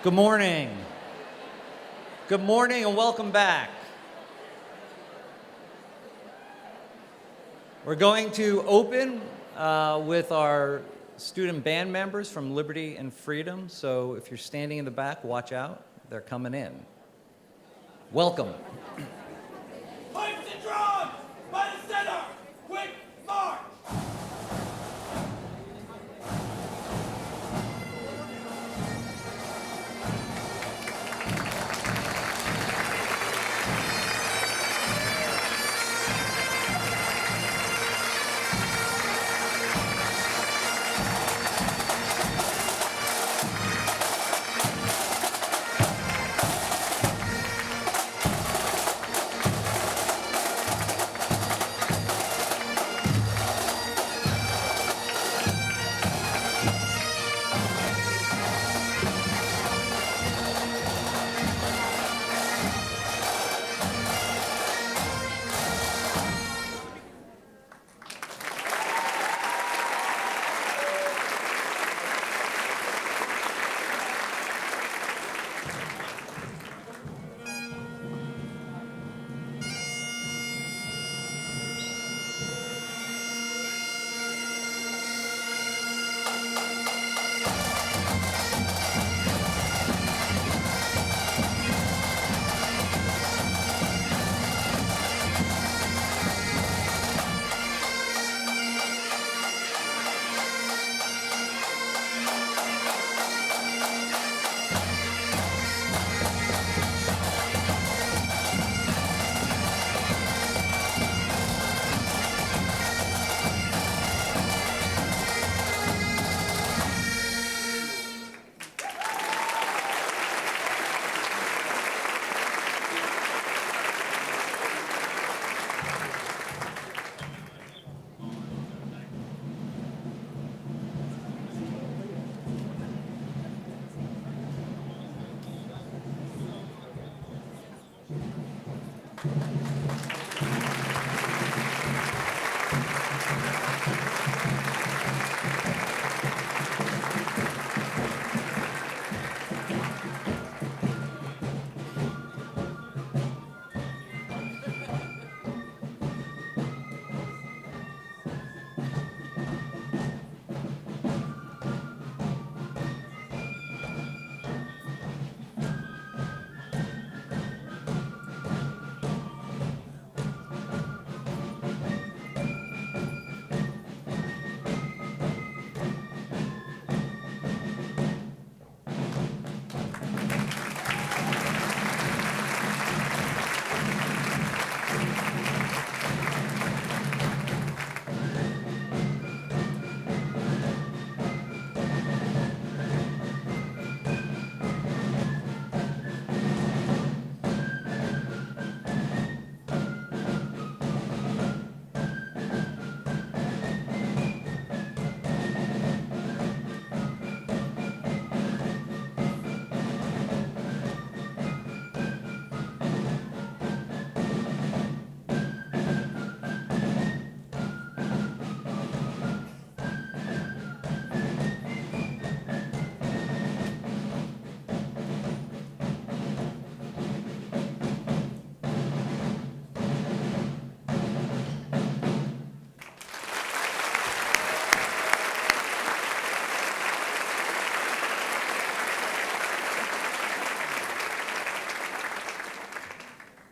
Good morning. Good morning and welcome back. We're going to open with our student band members from Liberty and Freedom. So if you're standing in the back, watch out. They're coming in. Welcome. Pipes and drums! By the center! Quick march!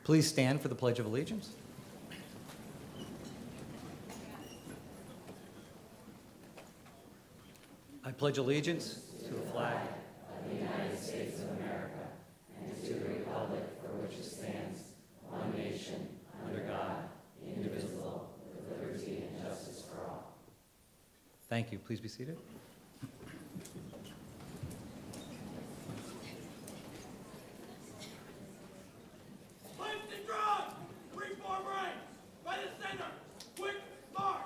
Please stand for the Pledge of Allegiance. I pledge allegiance to the flag of the United States of America and to the republic for which it stands, one nation, under God, indivisible, with liberty and justice for all. Thank you. Please be seated. Pipes and drums! Reform ranks! By the center! Quick march!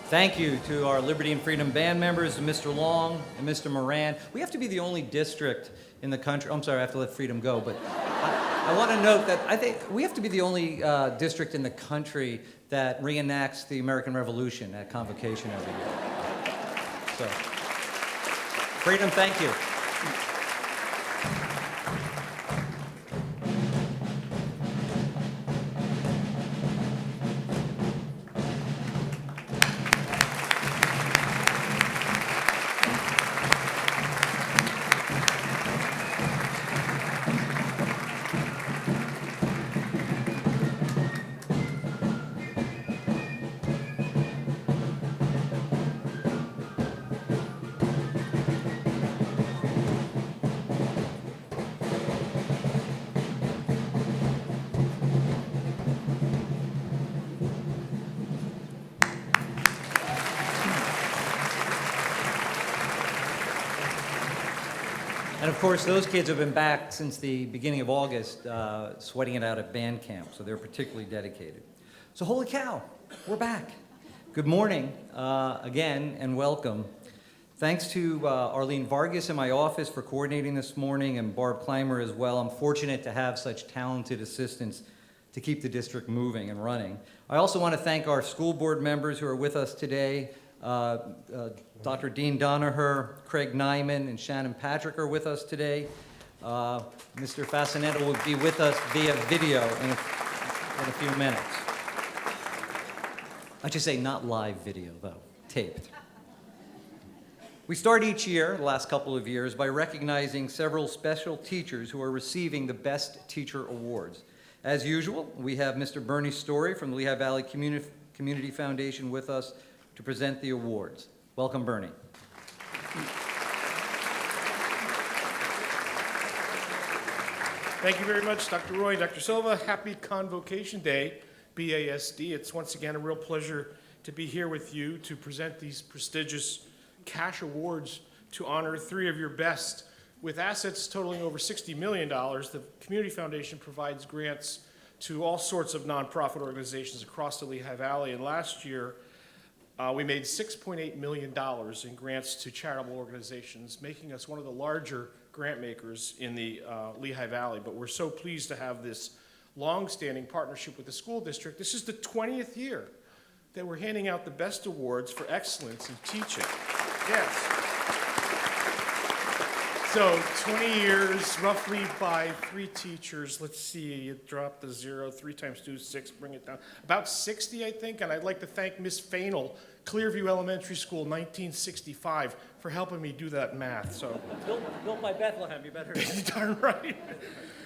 Thank you to our Liberty and Freedom Band members, Mr. Long and Mr. Moran. We have to be the only district in the country. I'm sorry, I have to let Freedom go, but I want to note that I think we have to be the only district in the country that reenacts the American Revolution at Convocation every year. So, Freedom, thank you. And of course, those kids have been back since the beginning of August, sweating it out at band camp, so they're particularly dedicated. So holy cow, we're back. Good morning again, and welcome. Thanks to Arlene Vargas in my office for coordinating this morning, and Barb Clymer as well. I'm fortunate to have such talented assistants to keep the district moving and running. I also want to thank our school board members who are with us today. Dr. Dean Donaher, Craig Nyman, and Shannon Patrick are with us today. Mr. Fascinetta will be with us via video in a few minutes. I should say not live video, though, taped. We start each year, the last couple of years, by recognizing several special teachers who are receiving the Best Teacher Awards. As usual, we have Mr. Bernie Story from the Lehigh Valley Community Foundation with us to present the awards. Welcome, Bernie. Thank you very much, Dr. Roy, Dr. Silva. Happy Convocation Day, BASD. It's once again a real pleasure to be here with you to present these prestigious cash awards to honor 3 of your best. With assets totaling over $60 million, the Community Foundation provides grants to all sorts of nonprofit organizations across the Lehigh Valley. And last year, we made $6.8 million in grants to charitable organizations, making us one of the larger grant makers in the Lehigh Valley. But we're so pleased to have this long-standing partnership with the school district. This is the 20th year that we're handing out the best awards for excellence in teaching. Yes. So 20 years, roughly by 3 teachers. Let's see, you drop the 0, 3 times 2 is 6, bring it down. About 60, I think, and I'd like to thank Miss Fainel, Clearview Elementary School, 1965, for helping me do that math. So Built by Bethlehem, you better. darn right.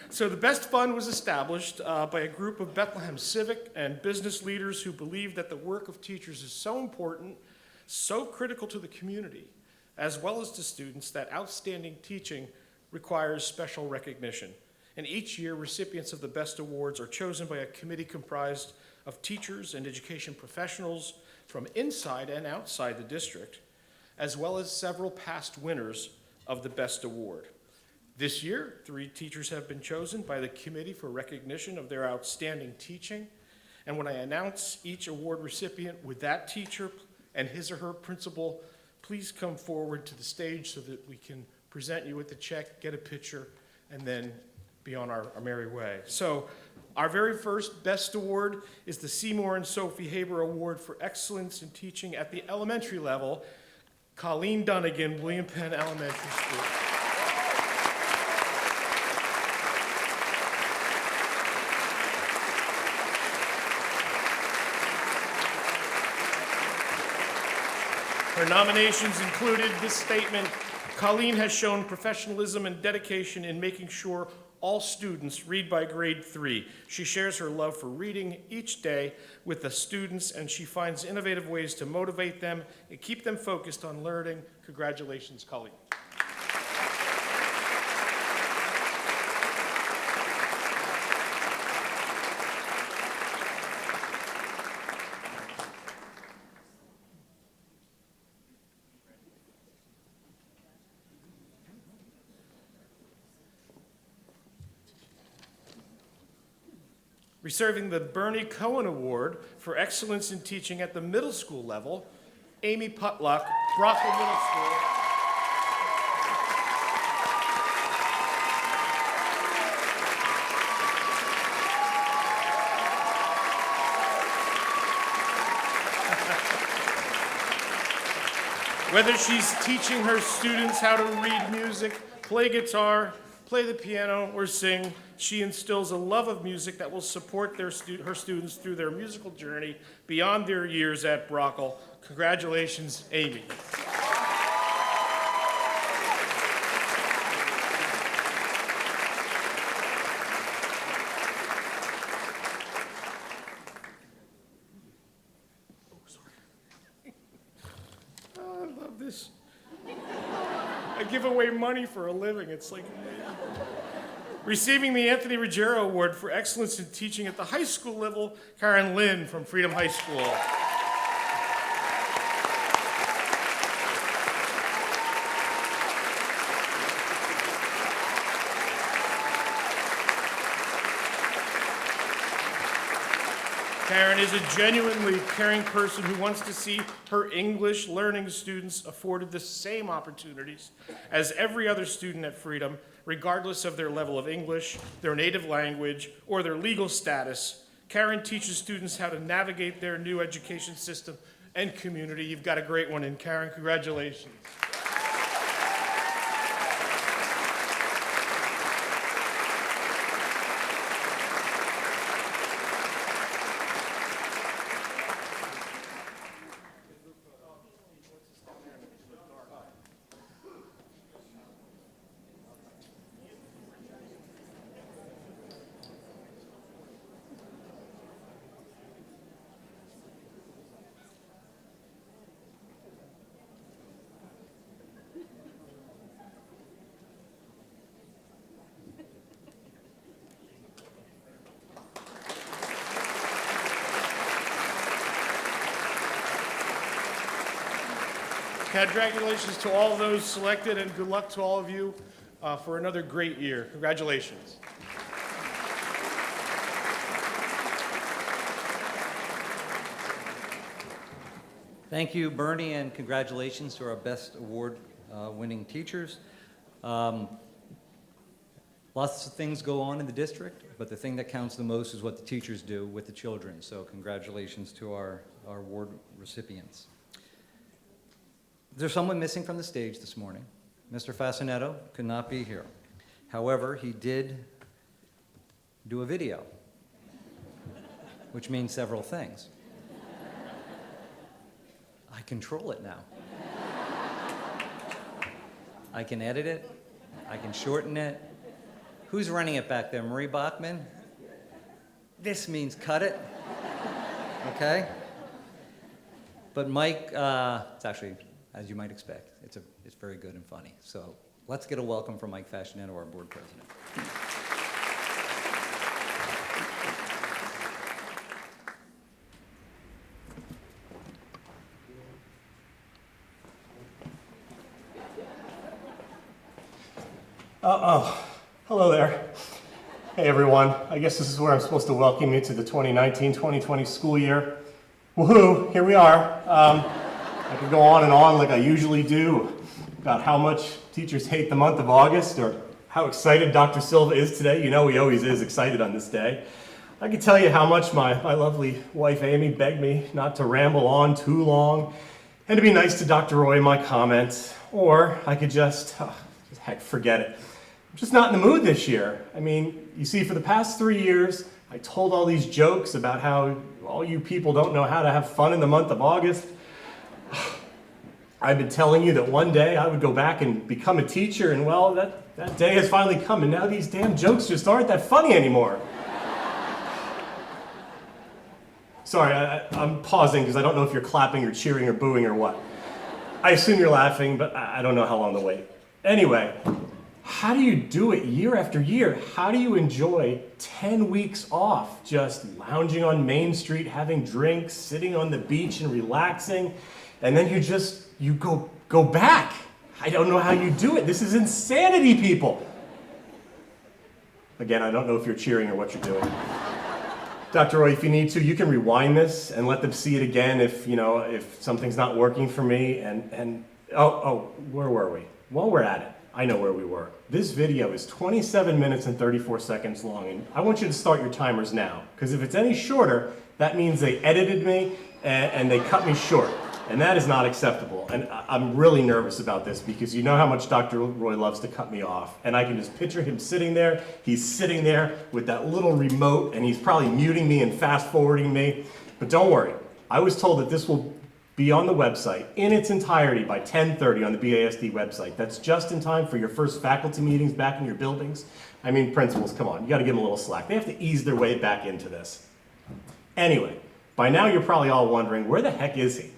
So the Best Fund was established by a group of Bethlehem civic and business leaders who believe that the work of teachers is so important, so critical to the community, as well as to students, that outstanding teaching requires special recognition. And each year, recipients of the Best Awards are chosen by a committee comprised of teachers and education professionals from inside and outside the district, as well as several past winners of the Best Award. This year, 3 teachers have been chosen by the committee for recognition of their outstanding teaching. And when I announce each award recipient, would that teacher and his or her principal please come forward to the stage so that we can present you with the check, get a picture, and then be on our merry way. So our very first Best Award is the Seymour and Sophie Haber Award for Excellence in Teaching at the elementary level. Colleen Dunnigan, William Penn Elementary School. Her nominations included this statement: Colleen has shown professionalism and dedication in making sure all students read by grade 3. She shares her love for reading each day with the students, and she finds innovative ways to motivate them and keep them focused on learning. Congratulations, Colleen. Receiving the Bernie Cohen Award for Excellence in Teaching at the middle school level, Amy Putlock, Brockville Middle School. Whether she's teaching her students how to read music, play guitar, play the piano, or sing, she instills a love of music that will support her students through their musical journey beyond their years at Brockville. Congratulations, Amy. I love this. I give away money for a living. It's like receiving the Anthony Ruggiero Award for Excellence in Teaching at the high school level, Karen Lynn from Freedom High School. Karen is a genuinely caring person who wants to see her English learning students afforded the same opportunities as every other student at Freedom, regardless of their level of English, their native language, or their legal status. Karen teaches students how to navigate their new education system and community. You've got a great one in Karen. Congratulations. Congratulations to all those selected, and good luck to all of you for another great year. Congratulations. Thank you, Bernie, and congratulations to our Best Award winning teachers. Lots of things go on in the district, but the thing that counts the most is what the teachers do with the children. So congratulations to our award recipients. There's someone missing from the stage this morning. Mr. Fascinetto could not be here. However, he did do a video, which means several things. I control it now. I can edit it. I can shorten it. Who's running it back there? Marie Bachman? This means cut it. Okay? But Mike, it's actually, as you might expect, it's very good and funny. So let's get a welcome from Mike Fascinetto, our board president. Hello there. Hey everyone, I guess this is where I'm supposed to welcome you to the 2019-2020 school year. Woohoo, here we are. I could go on and on like I usually do about how much teachers hate the month of August or how excited Dr. Silva is today. You know he always is excited on this day. I could tell you how much my lovely wife Amy begged me not to ramble on too long and to be nice to Dr. Roy in my comments, or I could just heck, forget it. I'm just not in the mood this year. I mean, you see, for the past 3 years, I told all these jokes about how all you people don't know how to have fun in the month of August. I've been telling you that one day I would go back and become a teacher, and well, that day has finally come, and now these damn jokes just aren't that funny anymore. Sorry, I'm pausing because I don't know if you're clapping or cheering or booing or what. I assume you're laughing, but I don't know how long to wait. Anyway, how do you do it year after year? How do you enjoy 10 weeks off just lounging on Main Street, having drinks, sitting on the beach and relaxing, and then you go back? I don't know how you do it. This is insanity, people. Again, I don't know if you're cheering or what you're doing. Dr. Roy, if you need to, you can rewind this and let them see it again if, if something's not working for me. Where were we? While we're at it, I know where we were. This video is 27 minutes and 34 seconds long, and I want you to start your timers now, because if it's any shorter, that means they edited me and they cut me short, and that is not acceptable. And I'm really nervous about this because you know how much Dr. Roy loves to cut me off, and I can just picture him sitting there. He's sitting there with that little remote, and he's probably muting me and fast forwarding me. But don't worry, I was told that this will be on the website in its entirety by 10:30 on the BASD website. That's just in time for your first faculty meetings back in your buildings. I mean, principals, come on, you gotta give them a little slack. They have to ease their way back into this. Anyway, by now you're probably all wondering, where the heck is he?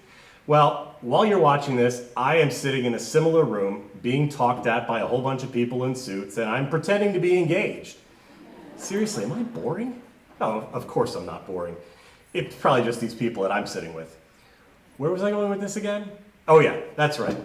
Well, while you're watching this, I am sitting in a similar room being talked at by a whole bunch of people in suits, and I'm pretending to be engaged. Seriously, am I boring? Oh, of course I'm not boring. It's probably just these people that I'm sitting with. Where was I going with this again? Oh yeah, that's right.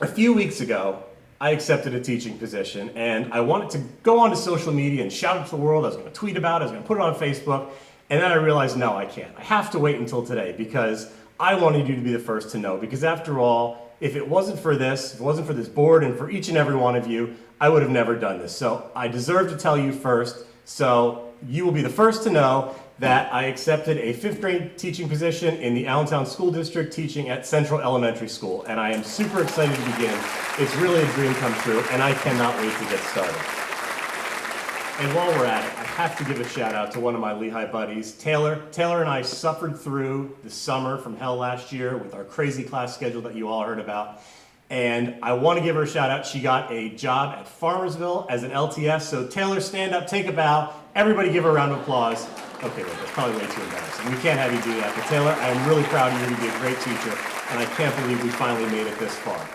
A few weeks ago, I accepted a teaching position, and I wanted to go onto social media and shout it to the world. I was going to tweet about it, I was going to put it on Facebook, and then I realized, no, I can't. I have to wait until today because I wanted you to be the first to know, because after all, if it wasn't for this, if it wasn't for this board and for each and every one of you, I would have never done this. So I deserve to tell you first, so you will be the first to know that I accepted a 5th grade teaching position in the Allentown School District teaching at Central Elementary School, and I am super excited to begin. It's really a dream come true, and I cannot wait to get started. And while we're at it, I have to give a shout out to one of my Lehigh buddies, Taylor. Taylor and I suffered through the summer from hell last year with our crazy class schedule that you all heard about. And I want to give her a shout out. She got a job at Farmersville as an LTS. So Taylor, stand up, take a bow. Everybody give her a round of applause. Okay, wait, that's probably way too embarrassing. We can't have you do that. But Taylor, I am really proud of you. You're going to be a great teacher. And I can't believe we finally made it this far.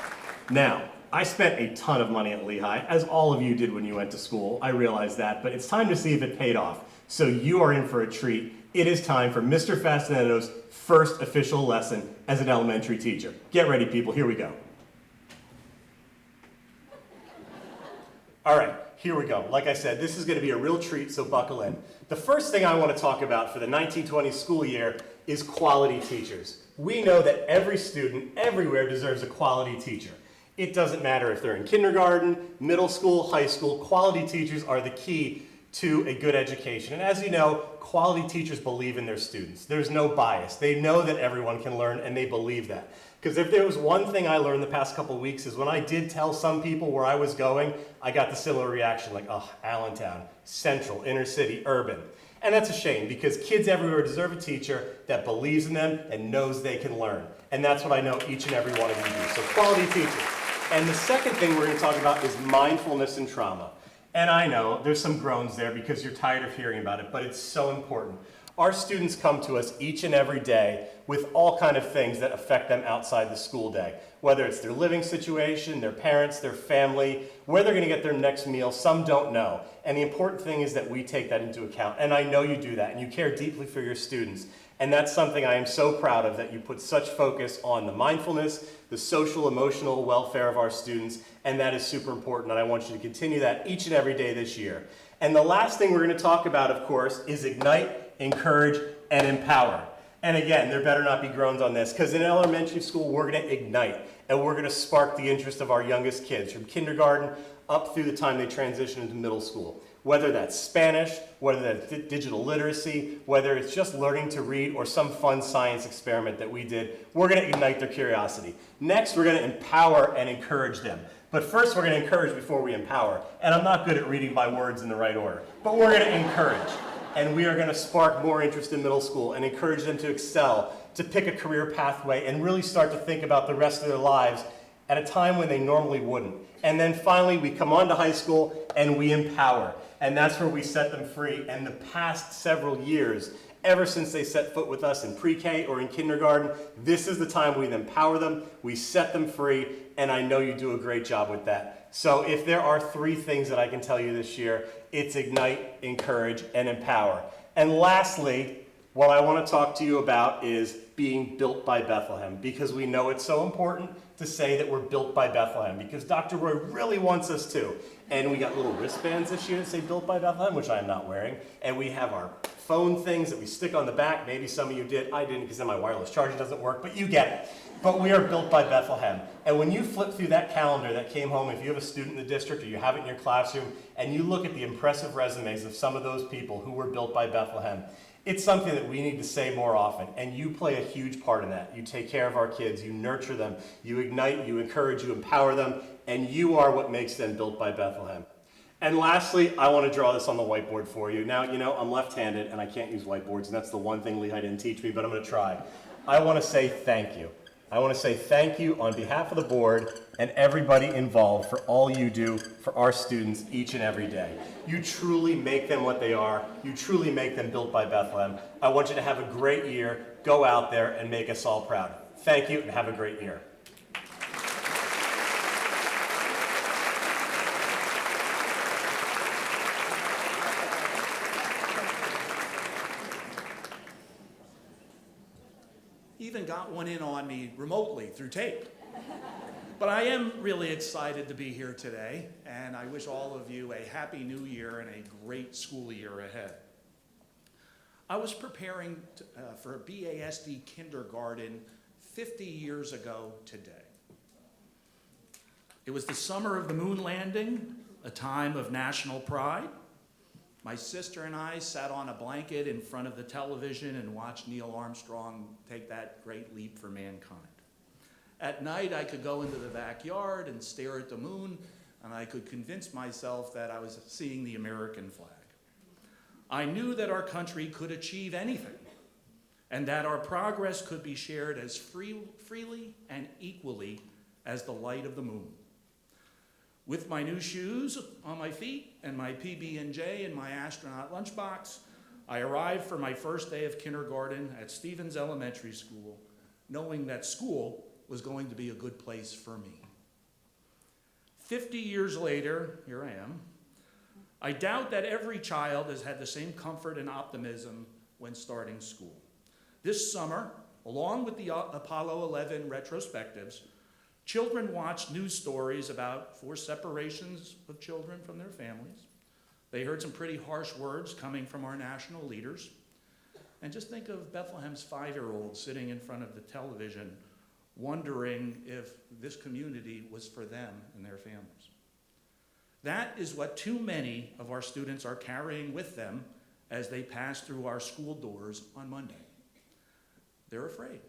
Now, I spent a ton of money at Lehigh, as all of you did when you went to school. I realize that, but it's time to see if it paid off. So you are in for a treat. It is time for Mr. Fascinetto's first official lesson as an elementary teacher. Get ready, people. Here we go. All right, here we go. Like I said, this is going to be a real treat, so buckle in. The first thing I want to talk about for the 1920 school year is quality teachers. We know that every student everywhere deserves a quality teacher. It doesn't matter if they're in kindergarten, middle school, high school, quality teachers are the key to a good education. And as you know, quality teachers believe in their students. There's no bias. They know that everyone can learn, and they believe that. Because if there was one thing I learned the past couple of weeks is when I did tell some people where I was going, I got the similar reaction like, oh, Allentown, Central, Inner City, Urban. And that's a shame because kids everywhere deserve a teacher that believes in them and knows they can learn. And that's what I know each and every one of you do. So quality teachers. And the second thing we're going to talk about is mindfulness and trauma. And I know there's some groans there because you're tired of hearing about it, but it's so important. Our students come to us each and every day with all kinds of things that affect them outside the school day. Whether it's their living situation, their parents, their family, where they're going to get their next meal, some don't know. And the important thing is that we take that into account. And I know you do that, and you care deeply for your students. And that's something I am so proud of, that you put such focus on the mindfulness, the social, emotional welfare of our students, and that is super important, and I want you to continue that each and every day this year. And the last thing we're going to talk about, of course, is ignite, encourage, and empower. And again, there better not be groans on this, because in elementary school, we're going to ignite, and we're going to spark the interest of our youngest kids from kindergarten up through the time they transition into middle school. Whether that's Spanish, whether that's digital literacy, whether it's just learning to read or some fun science experiment that we did, we're going to ignite their curiosity. Next, we're going to empower and encourage them. But first, we're going to encourage before we empower. And I'm not good at reading my words in the right order, but we're going to encourage. And we are going to spark more interest in middle school and encourage them to excel, to pick a career pathway, and really start to think about the rest of their lives at a time when they normally wouldn't. And then finally, we come on to high school and we empower. And that's where we set them free. And the past several years, ever since they set foot with us in pre-K or in kindergarten, this is the time we empower them, we set them free, and I know you do a great job with that. So if there are 3 things that I can tell you this year, it's ignite, encourage, and empower. And lastly, what I want to talk to you about is being built by Bethlehem, because we know it's so important to say that we're built by Bethlehem, because Dr. Roy really wants us to. And we got little wristbands this year that say built by Bethlehem, which I am not wearing. And we have our phone things that we stick on the back. Maybe some of you did. I didn't because then my wireless charger doesn't work, but you get it. But we are built by Bethlehem. And when you flip through that calendar that came home, if you have a student in the district or you have it in your classroom, and you look at the impressive resumes of some of those people who were built by Bethlehem, it's something that we need to say more often, and you play a huge part in that. You take care of our kids, you nurture them, you ignite, you encourage, you empower them, and you are what makes them built by Bethlehem. And lastly, I want to draw this on the whiteboard for you. Now, you know, I'm left-handed and I can't use whiteboards, and that's the one thing Lehigh didn't teach me, but I'm going to try. I want to say thank you. I want to say thank you on behalf of the board and everybody involved for all you do for our students each and every day. You truly make them what they are. You truly make them built by Bethlehem. I want you to have a great year. Go out there and make us all proud. Thank you and have a great year. Even got one in on me remotely through tape. But I am really excited to be here today, and I wish all of you a happy new year and a great school year ahead. I was preparing for a BASD kindergarten 50 years ago today. It was the summer of the moon landing, a time of national pride. My sister and I sat on a blanket in front of the television and watched Neil Armstrong take that great leap for mankind. At night, I could go into the backyard and stare at the moon, and I could convince myself that I was seeing the American flag. I knew that our country could achieve anything, and that our progress could be shared as freely and equally as the light of the moon. With my new shoes on my feet and my PB&J and my astronaut lunchbox, I arrived for my first day of kindergarten at Stevens Elementary School, knowing that school was going to be a good place for me. 50 years later, here I am. I doubt that every child has had the same comfort and optimism when starting school. This summer, along with the Apollo 11 retrospectives, children watched news stories about forced separations of children from their families. They heard some pretty harsh words coming from our national leaders. And just think of Bethlehem's 5-year-old sitting in front of the television, wondering if this community was for them and their families. That is what too many of our students are carrying with them as they pass through our school doors on Monday. They're afraid.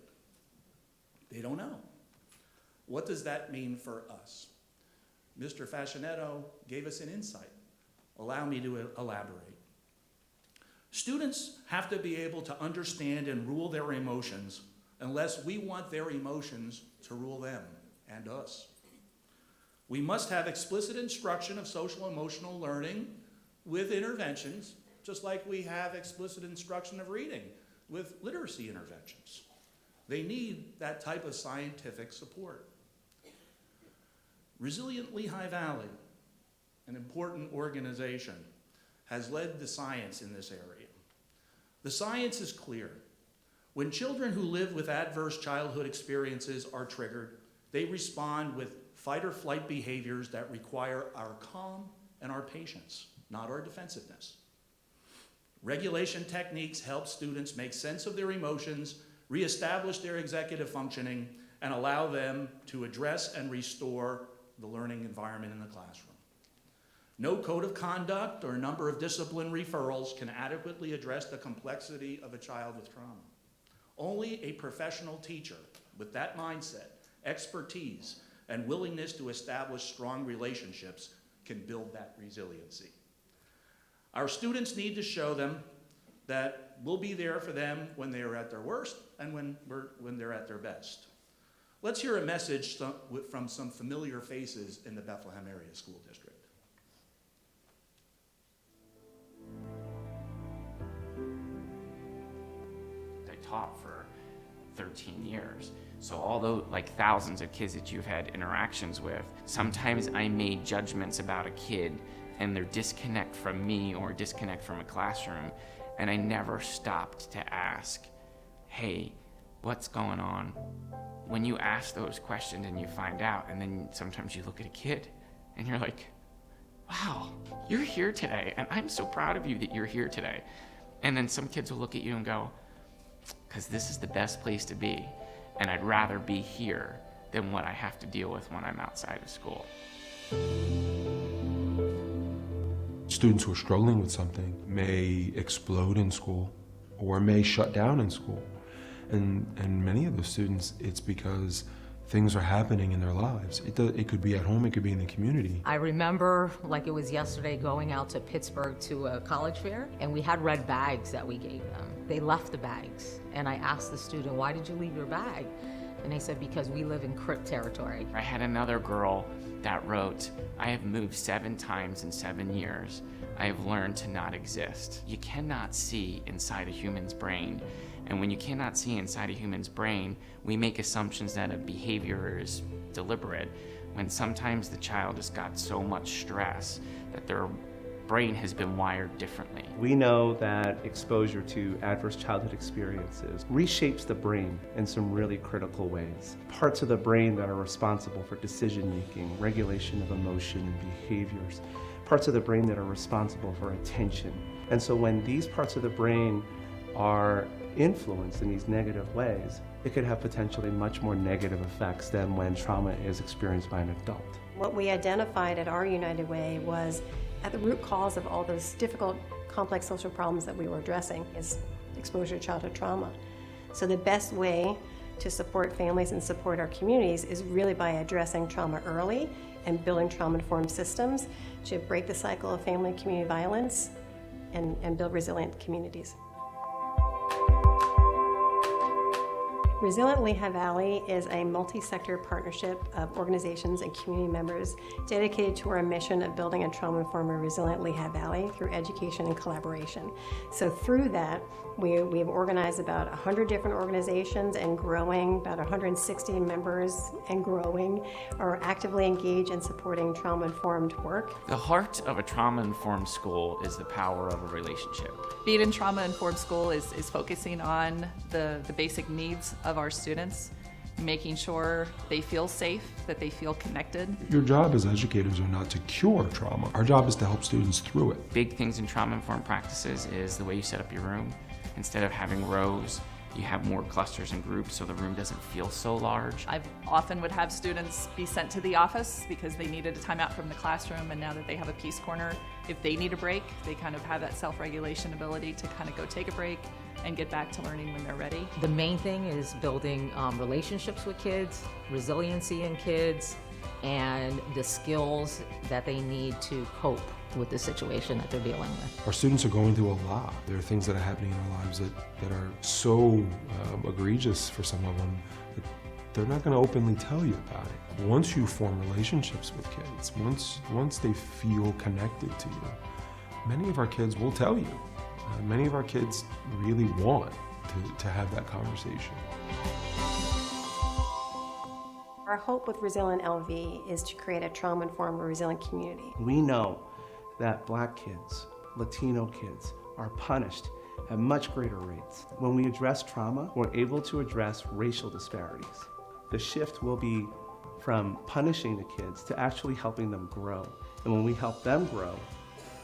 They don't know. What does that mean for us? Mr. Fascinetto gave us an insight. Allow me to elaborate. Students have to be able to understand and rule their emotions unless we want their emotions to rule them and us. We must have explicit instruction of social emotional learning with interventions, just like we have explicit instruction of reading with literacy interventions. They need that type of scientific support. Resilient Lehigh Valley, an important organization, has led the science in this area. The science is clear. When children who live with adverse childhood experiences are triggered, they respond with fight or flight behaviors that require our calm and our patience, not our defensiveness. Regulation techniques help students make sense of their emotions, reestablish their executive functioning, and allow them to address and restore the learning environment in the classroom. No code of conduct or number of discipline referrals can adequately address the complexity of a child with trauma. Only a professional teacher with that mindset, expertise, and willingness to establish strong relationships can build that resiliency. Our students need to show them that we'll be there for them when they are at their worst and when they're at their best. Let's hear a message from some familiar faces in the Bethlehem Area School District. I taught for 13 years. So although like thousands of kids that you've had interactions with, sometimes I made judgments about a kid and their disconnect from me or disconnect from a classroom, and I never stopped to ask, hey, what's going on? When you ask those questions and you find out, and then sometimes you look at a kid and you're like, wow, you're here today, and I'm so proud of you that you're here today. And then some kids will look at you and go, because this is the best place to be, and I'd rather be here than what I have to deal with when I'm outside of school. Students who are struggling with something may explode in school or may shut down in school. And many of those students, it's because things are happening in their lives. It could be at home, it could be in the community. I remember, like it was yesterday, going out to Pittsburgh to a college fair, and we had red bags that we gave them. They left the bags, and I asked the student, why did you leave your bag? And they said, because we live in CRIP territory. I had another girl that wrote, I have moved 7 times in 7 years. I have learned to not exist. You cannot see inside a human's brain. And when you cannot see inside a human's brain, we make assumptions that a behavior is deliberate, when sometimes the child has got so much stress that their brain has been wired differently. We know that exposure to adverse childhood experiences reshapes the brain in some really critical ways. Parts of the brain that are responsible for decision-making, regulation of emotion and behaviors, parts of the brain that are responsible for attention. And so when these parts of the brain are influenced in these negative ways, it could have potentially much more negative effects than when trauma is experienced by an adult. What we identified at our United Way was at the root cause of all those difficult, complex social problems that we were addressing is exposure to childhood trauma. So the best way to support families and support our communities is really by addressing trauma early and building trauma-informed systems to break the cycle of family and community violence and build resilient communities. Resilient Lehigh Valley is a multi-sector partnership of organizations and community members dedicated to our mission of building a trauma-informed and resilient Lehigh Valley through education and collaboration. So through that, we've organized about 100 different organizations and growing, about 160 members and growing, are actively engaged in supporting trauma-informed work. The heart of a trauma-informed school is the power of a relationship. Being in trauma-informed school is focusing on the basic needs of our students, making sure they feel safe, that they feel connected. Your job as educators are not to cure trauma. Our job is to help students through it. Big things in trauma-informed practices is the way you set up your room. Instead of having rows, you have more clusters and groups so the room doesn't feel so large. I often would have students be sent to the office because they needed a timeout from the classroom, and now that they have a peace corner, if they need a break, they kind of have that self-regulation ability to kind of go take a break and get back to learning when they're ready. The main thing is building relationships with kids, resiliency in kids, and the skills that they need to cope with the situation that they're dealing with. Our students are going through a lot. There are things that are happening in our lives that are so egregious for some of them that they're not going to openly tell you about it. Once you form relationships with kids, once they feel connected to you, many of our kids will tell you. Many of our kids really want to have that conversation. Our hope with Resilient LV is to create a trauma-informed and resilient community. We know that Black kids, Latino kids are punished at much greater rates. When we address trauma, we're able to address racial disparities. The shift will be from punishing the kids to actually helping them grow. And when we help them grow,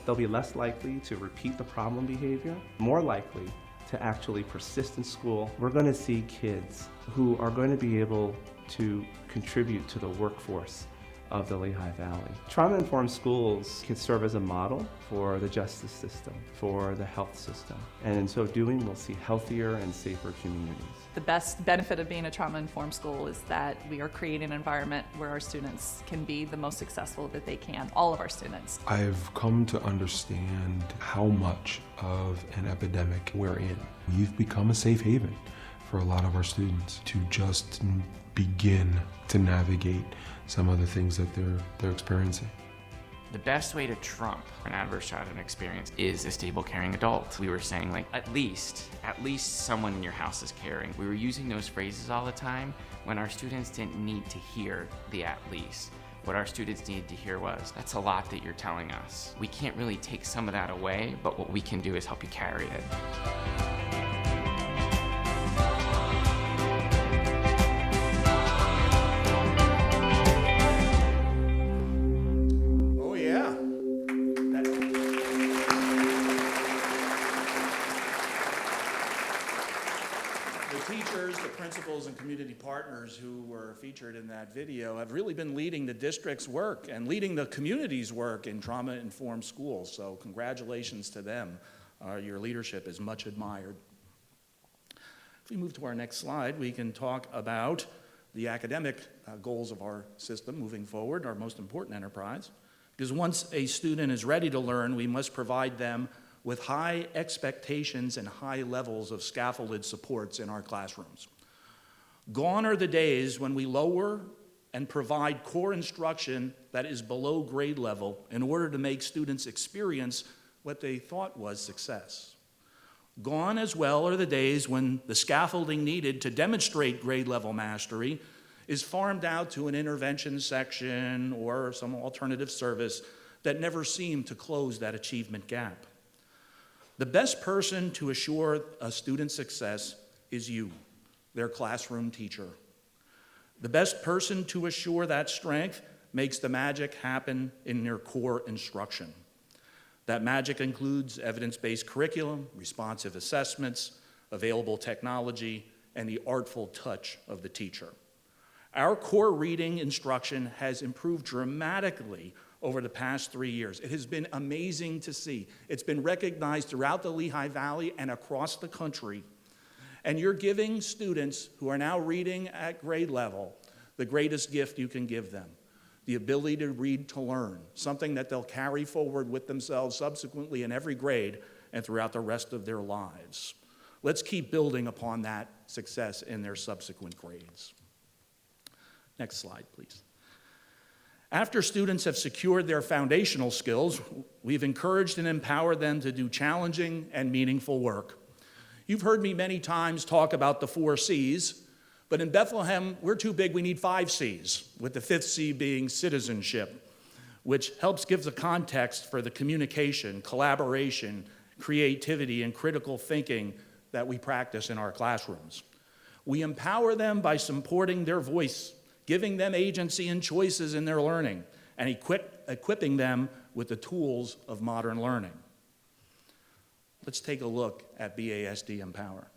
they'll be less likely to repeat the problem behavior, more likely to actually persist in school. We're going to see kids who are going to be able to contribute to the workforce of the Lehigh Valley. Trauma-informed schools can serve as a model for the justice system, for the health system. And in so doing, we'll see healthier and safer communities. The best benefit of being a trauma-informed school is that we are creating an environment where our students can be the most successful that they can, all of our students. I've come to understand how much of an epidemic we're in. We've become a safe haven for a lot of our students to just begin to navigate some of the things that they're experiencing. The best way to trump an adverse childhood experience is a stable, caring adult. We were saying, like, at least someone in your house is caring. We were using those phrases all the time when our students didn't need to hear the at least. What our students needed to hear was, that's a lot that you're telling us. We can't really take some of that away, but what we can do is help you carry it. principals and community partners who were featured in that video have really been leading the district's work and leading the community's work in trauma-informed schools. So congratulations to them. Your leadership is much admired. If we move to our next slide, we can talk about the academic goals of our system moving forward, our most important enterprise. Because once a student is ready to learn, we must provide them with high expectations and high levels of scaffolded supports in our classrooms. Gone are the days when we lower and provide core instruction that is below grade level in order to make students experience what they thought was success. Gone as well are the days when the scaffolding needed to demonstrate grade level mastery is farmed out to an intervention section or some alternative service that never seemed to close that achievement gap. The best person to assure a student's success is you, their classroom teacher. The best person to assure that strength makes the magic happen in their core instruction. That magic includes evidence-based curriculum, responsive assessments, available technology, and the artful touch of the teacher. Our core reading instruction has improved dramatically over the past 3 years. It has been amazing to see. It's been recognized throughout the Lehigh Valley and across the country. And you're giving students who are now reading at grade level the greatest gift you can give them, the ability to read to learn, something that they'll carry forward with themselves subsequently in every grade and throughout the rest of their lives. Let's keep building upon that success in their subsequent grades. Next slide, please. After students have secured their foundational skills, we've encouraged and empowered them to do challenging and meaningful work. You've heard me many times talk about the 4 C's, but in Bethlehem, we're too big, we need 5 C's, with the 5th C being citizenship, which helps give the context for the communication, collaboration, creativity, and critical thinking that we practice in our classrooms. We empower them by supporting their voice, giving them agency and choices in their learning, and equipping them with the tools of modern learning. Let's take a look at BASD Empower.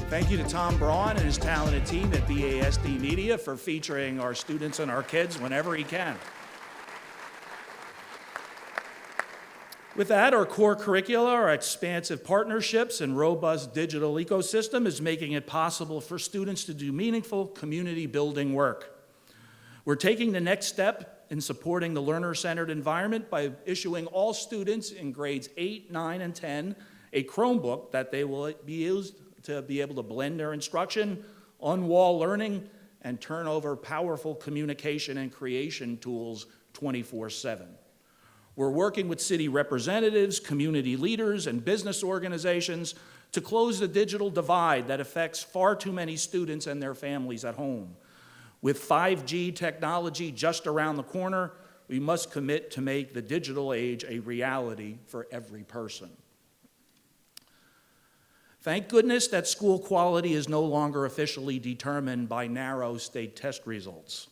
Thank you to Tom Braun and his talented team at BASD Media for featuring our students and our kids whenever he can. With that, our core curricula, our expansive partnerships, and robust digital ecosystem is making it possible for students to do meaningful community-building work. We're taking the next step in supporting the learner-centered environment by issuing all students in grades 8, 9, and 10 a Chromebook that they will be used to be able to blend their instruction, on-wall learning, and turn over powerful communication and creation tools 24/7. We're working with city representatives, community leaders, and business organizations to close the digital divide that affects far too many students and their families at home. With 5G technology just around the corner, we must commit to make the digital age a reality for every person. Thank goodness that school quality is no longer officially determined by narrow state test results.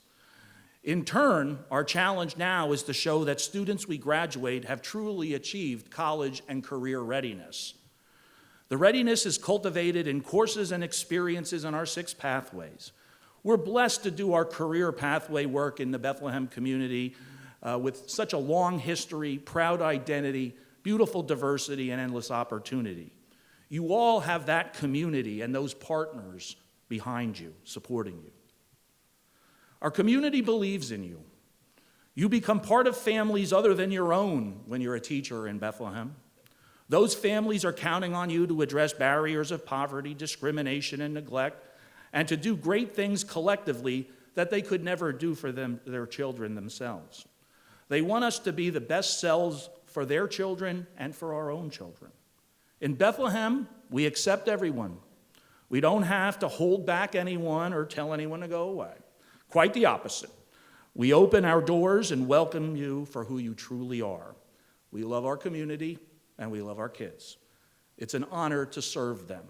In turn, our challenge now is to show that students we graduate have truly achieved college and career readiness. The readiness is cultivated in courses and experiences in our 6 pathways. We're blessed to do our career pathway work in the Bethlehem community with such a long history, proud identity, beautiful diversity, and endless opportunity. You all have that community and those partners behind you, supporting you. Our community believes in you. You become part of families other than your own when you're a teacher in Bethlehem. Those families are counting on you to address barriers of poverty, discrimination, and neglect, and to do great things collectively that they could never do for their children themselves. They want us to be the best selves for their children and for our own children. In Bethlehem, we accept everyone. We don't have to hold back anyone or tell anyone to go away. Quite the opposite. We open our doors and welcome you for who you truly are. We love our community and we love our kids. It's an honor to serve them.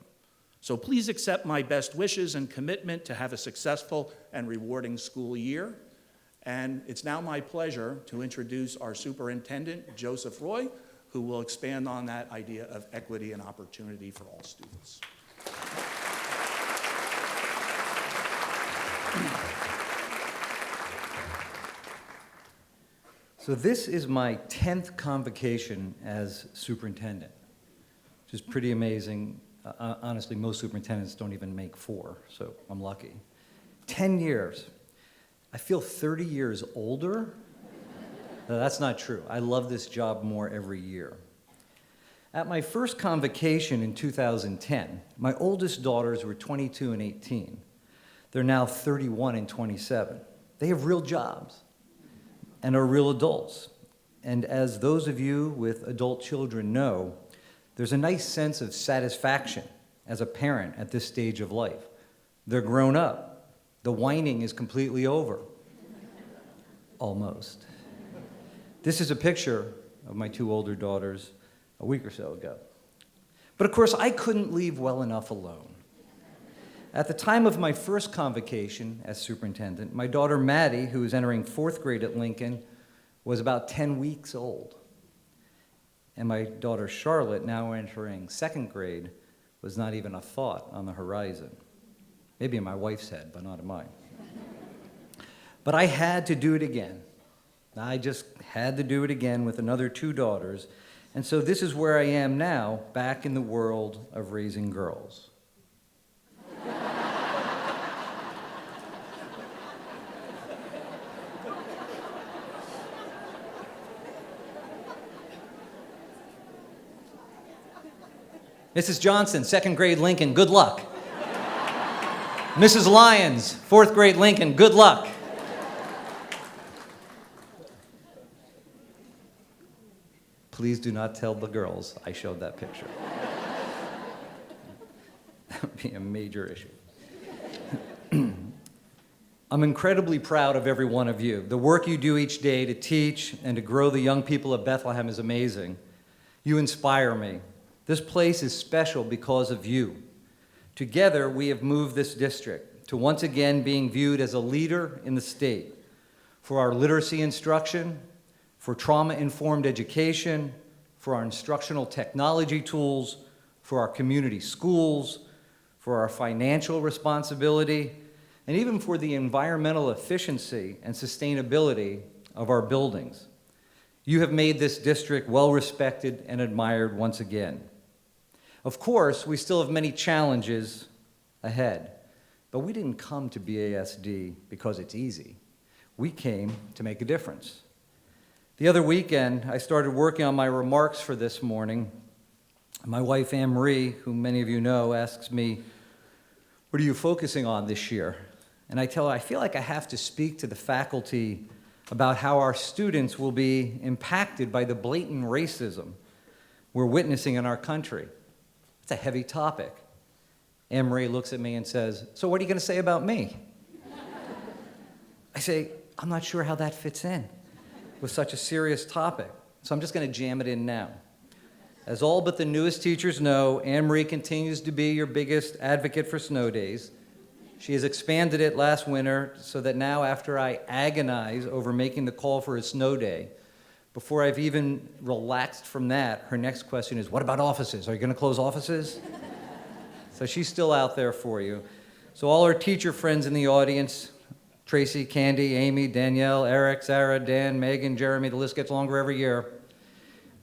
So please accept my best wishes and commitment to have a successful and rewarding school year. And it's now my pleasure to introduce our superintendent, Joseph Roy, who will expand on that idea of equity and opportunity for all students. So this is my 10th convocation as superintendent, which is pretty amazing. Honestly, most superintendents don't even make 4, so I'm lucky. 10 years. I feel 30 years older. No, that's not true. I love this job more every year. At my first convocation in 2010, my oldest daughters were 22 and 18. They're now 31 and 27. They have real jobs and are real adults. And as those of you with adult children know, there's a nice sense of satisfaction as a parent at this stage of life. They're grown up. The whining is completely over. Almost. This is a picture of my 2 older daughters a week or so ago. But of course, I couldn't leave well enough alone. At the time of my first convocation as superintendent, my daughter Maddie, who is entering 4th grade at Lincoln, was about 10 weeks old. And my daughter Charlotte, now entering 2nd grade, was not even a thought on the horizon. Maybe in my wife's head, but not in mine. But I had to do it again. I just had to do it again with another 2 daughters. And so this is where I am now, back in the world of raising girls. Mrs. Johnson, 2nd grade Lincoln, good luck. Mrs. Lyons, 4th grade Lincoln, good luck. Please do not tell the girls I showed that picture. That would be a major issue. I'm incredibly proud of every one of you. The work you do each day to teach and to grow the young people of Bethlehem is amazing. You inspire me. This place is special because of you. Together, we have moved this district to once again being viewed as a leader in the state for our literacy instruction, for trauma-informed education, for our instructional technology tools, for our community schools, for our financial responsibility, and even for the environmental efficiency and sustainability of our buildings. You have made this district well-respected and admired once again. Of course, we still have many challenges ahead, but we didn't come to BASD because it's easy. We came to make a difference. The other weekend, I started working on my remarks for this morning. My wife, Anne-Marie, who many of you know, asks me, "What are you focusing on this year?" And I tell her, I feel like I have to speak to the faculty about how our students will be impacted by the blatant racism we're witnessing in our country. It's a heavy topic. Anne-Marie looks at me and says, "So what are you going to say about me?" I say, I'm not sure how that fits in with such a serious topic, so I'm just going to jam it in now. As all but the newest teachers know, Anne Marie continues to be your biggest advocate for snow days. She has expanded it last winter so that now, after I agonize over making the call for a snow day, before I've even relaxed from that, her next question is, what about offices? Are you going to close offices? So she's still out there for you. So all our teacher friends in the audience, Tracy, Candy, Amy, Danielle, Eric, Sarah, Dan, Megan, Jeremy, the list gets longer every year.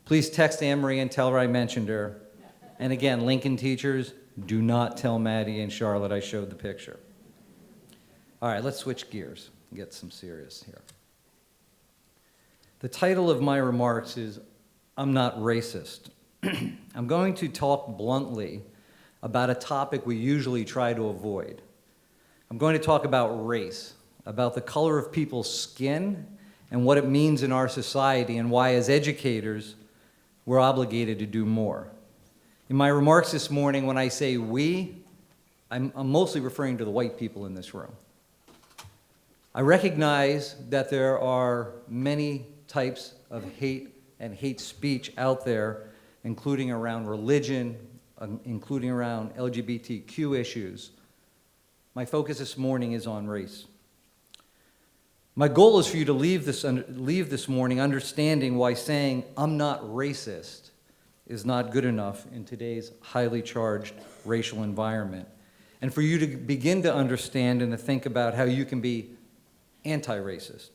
Please text Anne-Marie and tell her I mentioned her. And again, Lincoln teachers, do not tell Maddie and Charlotte I showed the picture. All right, let's switch gears and get some serious here. The title of my remarks is, I'm Not Racist. I'm going to talk bluntly about a topic we usually try to avoid. I'm going to talk about race, about the color of people's skin and what it means in our society and why, as educators, we're obligated to do more. In my remarks this morning, when I say we, I'm mostly referring to the white people in this room. I recognize that there are many types of hate and hate speech out there, including around religion, including around LGBTQ issues. My focus this morning is on race. My goal is for you to leave this morning understanding why saying I'm not racist is not good enough in today's highly charged racial environment, and for you to begin to understand and to think about how you can be anti-racist.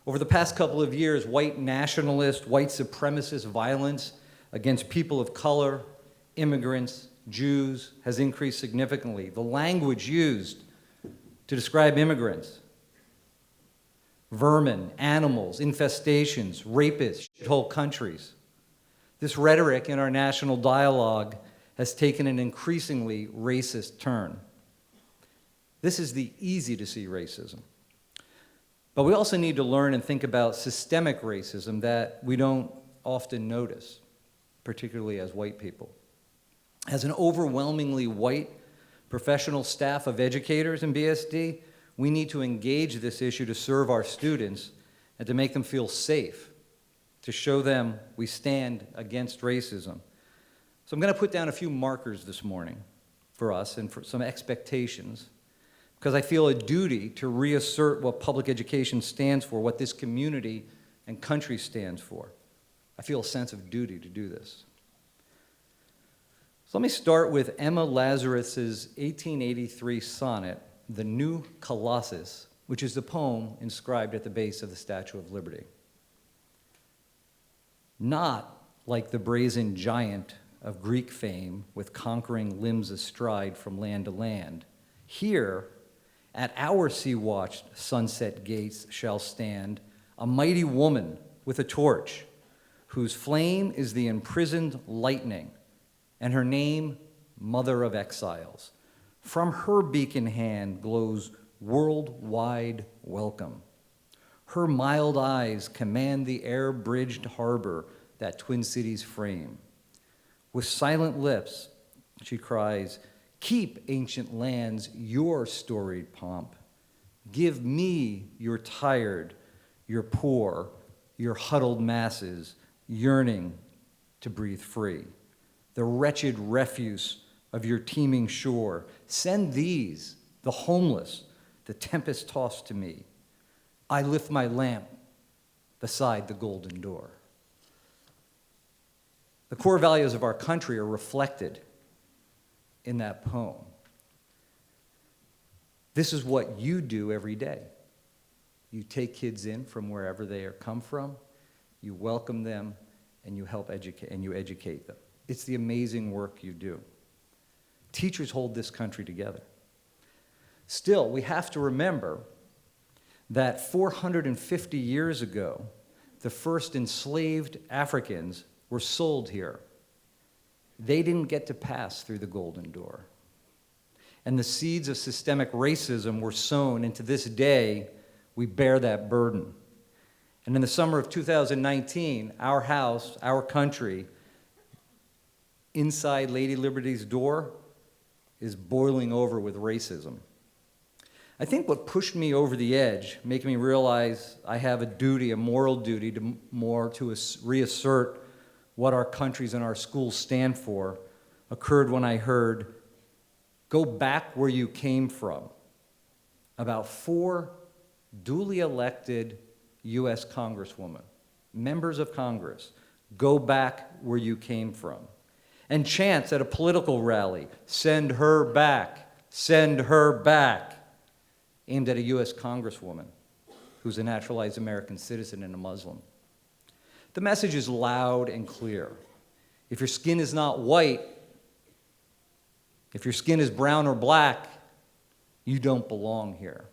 Over the past couple of years, white nationalist, white supremacist violence against people of color, immigrants, Jews has increased significantly. The language used to describe immigrants, vermin, animals, infestations, rapists, whole countries. This rhetoric in our national dialogue has taken an increasingly racist turn. This is the easy to see racism. But we also need to learn and think about systemic racism that we don't often notice, particularly as white people. As an overwhelmingly white professional staff of educators in BSD, we need to engage this issue to serve our students and to make them feel safe, to show them we stand against racism. So I'm going to put down a few markers this morning for us and for some expectations, because I feel a duty to reassert what public education stands for, what this community and country stands for. I feel a sense of duty to do this. So let me start with Emma Lazarus's 1883 sonnet, The New Colossus, which is the poem inscribed at the base of the Statue of Liberty. Not like the brazen giant of Greek fame with conquering limbs astride from land to land. Here, at our sea-watched sunset gates shall stand a mighty woman with a torch, whose flame is the imprisoned lightning, and her name, Mother of Exiles. From her beacon hand glows worldwide welcome. Her mild eyes command the air-bridged harbor that Twin Cities frame. With silent lips, she cries, keep, ancient lands, your storied pomp. Give me your tired, your poor, your huddled masses, yearning to breathe free. The wretched refuse of your teeming shore, send these, the homeless, the tempest-tossed to me. I lift my lamp beside the golden door. The core values of our country are reflected in that poem. This is what you do every day. You take kids in from wherever they come from, you welcome them, and you help educate them. It's the amazing work you do. Teachers hold this country together. Still, we have to remember that 450 years ago, the first enslaved Africans were sold here. They didn't get to pass through the golden door. And the seeds of systemic racism were sown, and to this day, we bear that burden. And in the summer of 2019, our house, our country, inside Lady Liberty's door, is boiling over with racism. I think what pushed me over the edge, making me realize I have a duty, a moral duty to reassert what our countries and our schools stand for, occurred when I heard, "Go back where you came from." About 4 duly elected U.S. Congresswomen, members of Congress, go back where you came from. And chants at a political rally, "Send her back, send her back," aimed at a U.S. Congresswoman who's a naturalized American citizen and a Muslim. The message is loud and clear. If your skin is not white, if your skin is brown or black, you don't belong here.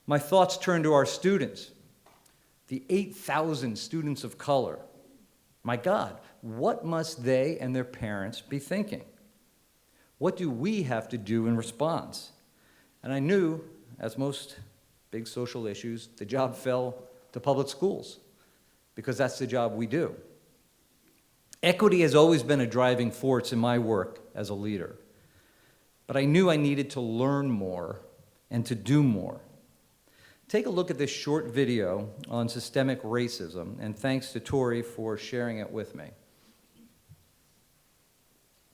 My thoughts turn to our students, the 8,000 students of color. My God, what must they and their parents be thinking? What do we have to do in response? And I knew, as most big social issues, the job fell to public schools, because that's the job we do. Equity has always been a driving force in my work as a leader, but I knew I needed to learn more and to do more. Take a look at this short video on systemic racism, and thanks to Tori for sharing it with me.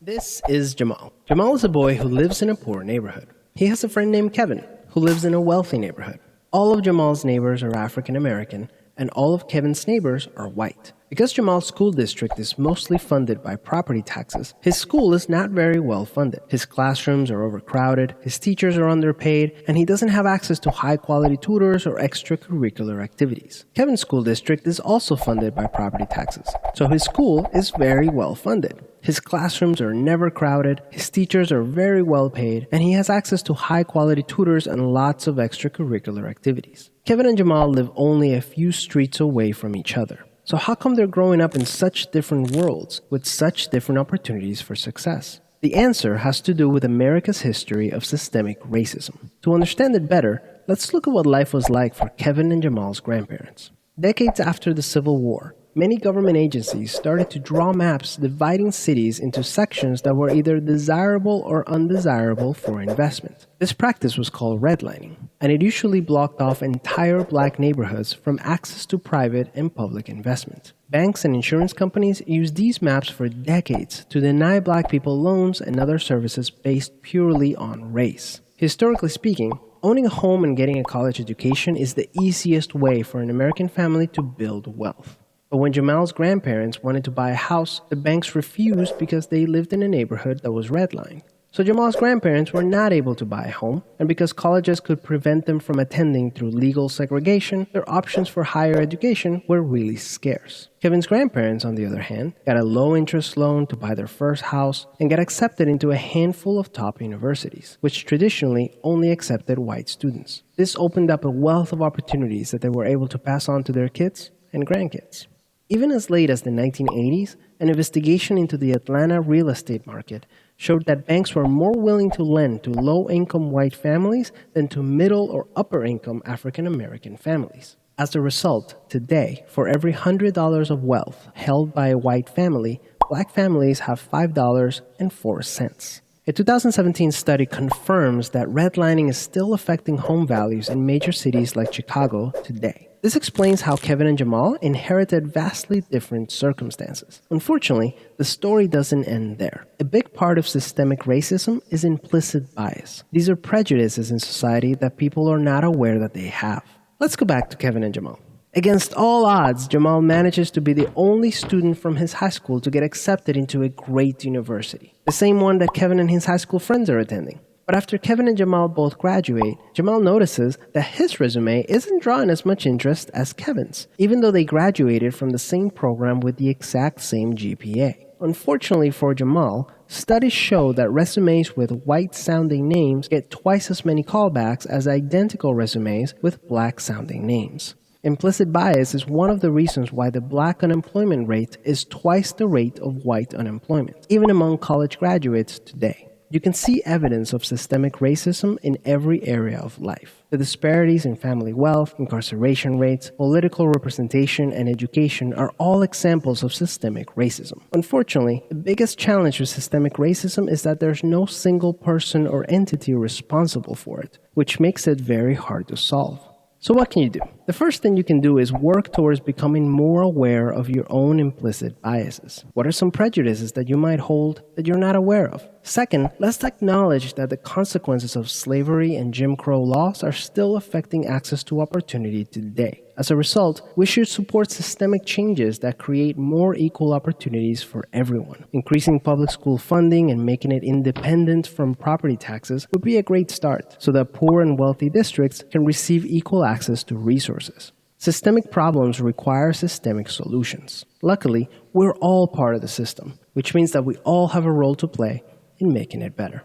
This is Jamal. Jamal is a boy who lives in a poor neighborhood. He has a friend named Kevin, who lives in a wealthy neighborhood. All of Jamal's neighbors are African American, and all of Kevin's neighbors are white. Because Jamal's school district is mostly funded by property taxes, his school is not very well funded. His classrooms are overcrowded, his teachers are underpaid, and he doesn't have access to high-quality tutors or extracurricular activities. Kevin's school district is also funded by property taxes, so his school is very well funded. His classrooms are never crowded, his teachers are very well paid, and he has access to high-quality tutors and lots of extracurricular activities. Kevin and Jamal live only a few streets away from each other. So how come they're growing up in such different worlds with such different opportunities for success? The answer has to do with America's history of systemic racism. To understand it better, let's look at what life was like for Kevin and Jamal's grandparents. Decades after the Civil War, many government agencies started to draw maps dividing cities into sections that were either desirable or undesirable for investment. This practice was called redlining, and it usually blocked off entire black neighborhoods from access to private and public investment. Banks and insurance companies used these maps for decades to deny black people loans and other services based purely on race. Historically speaking, owning a home and getting a college education is the easiest way for an American family to build wealth. But when Jamal's grandparents wanted to buy a house, the banks refused because they lived in a neighborhood that was redlined. So Jamal's grandparents were not able to buy a home, and because colleges could prevent them from attending through legal segregation, their options for higher education were really scarce. Kevin's grandparents, on the other hand, got a low-interest loan to buy their first house and got accepted into a handful of top universities, which traditionally only accepted white students. This opened up a wealth of opportunities that they were able to pass on to their kids and grandkids. Even as late as the 1980s, an investigation into the Atlanta real estate market showed that banks were more willing to lend to low-income white families than to middle or upper-income African-American families. As a result, today, for every $100 of wealth held by a white family, black families have $5.04. A 2017 study confirms that redlining is still affecting home values in major cities like Chicago today. This explains how Kevin and Jamal inherited vastly different circumstances. Unfortunately, the story doesn't end there. A big part of systemic racism is implicit bias. These are prejudices in society that people are not aware that they have. Let's go back to Kevin and Jamal. Against all odds, Jamal manages to be the only student from his high school to get accepted into a great university, the same one that Kevin and his high school friends are attending. But after Kevin and Jamal both graduate, Jamal notices that his resume isn't drawing as much interest as Kevin's, even though they graduated from the same program with the exact same GPA. Unfortunately for Jamal, studies show that resumes with white-sounding names get twice as many callbacks as identical resumes with black-sounding names. Implicit bias is one of the reasons why the black unemployment rate is twice the rate of white unemployment, even among college graduates today. you can see evidence of systemic racism in every area of life. The disparities in family wealth, incarceration rates, political representation, and education are all examples of systemic racism. Unfortunately, the biggest challenge with systemic racism is that there's no single person or entity responsible for it, which makes it very hard to solve. So what can you do? The first thing you can do is work towards becoming more aware of your own implicit biases. What are some prejudices that you might hold that you're not aware of? Second, let's acknowledge that the consequences of slavery and Jim Crow laws are still affecting access to opportunity today. As a result, we should support systemic changes that create more equal opportunities for everyone. Increasing public school funding and making it independent from property taxes would be a great start, so that poor and wealthy districts can receive equal access to resources. Systemic problems require systemic solutions. Luckily, we're all part of the system, which means that we all have a role to play in making it better.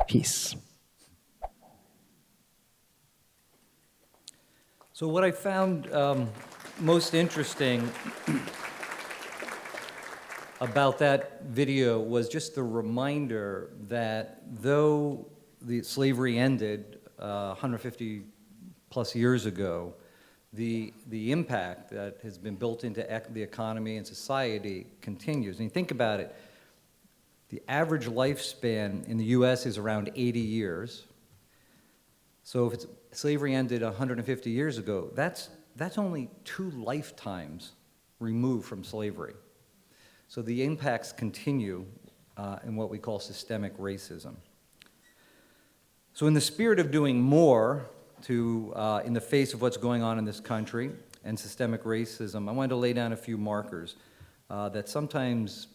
Peace. So what I found most interesting about that video was just the reminder that though the slavery ended 150 plus years ago, the impact that has been built into the economy and society continues. And you think about it, the average lifespan in the US is around 80 years. So if slavery ended 150 years ago, that's only 2 lifetimes removed from slavery. So the impacts continue in what we call systemic racism. So in the spirit of doing more in the face of what's going on in this country and systemic racism, I wanted to lay down a few markers that sometimes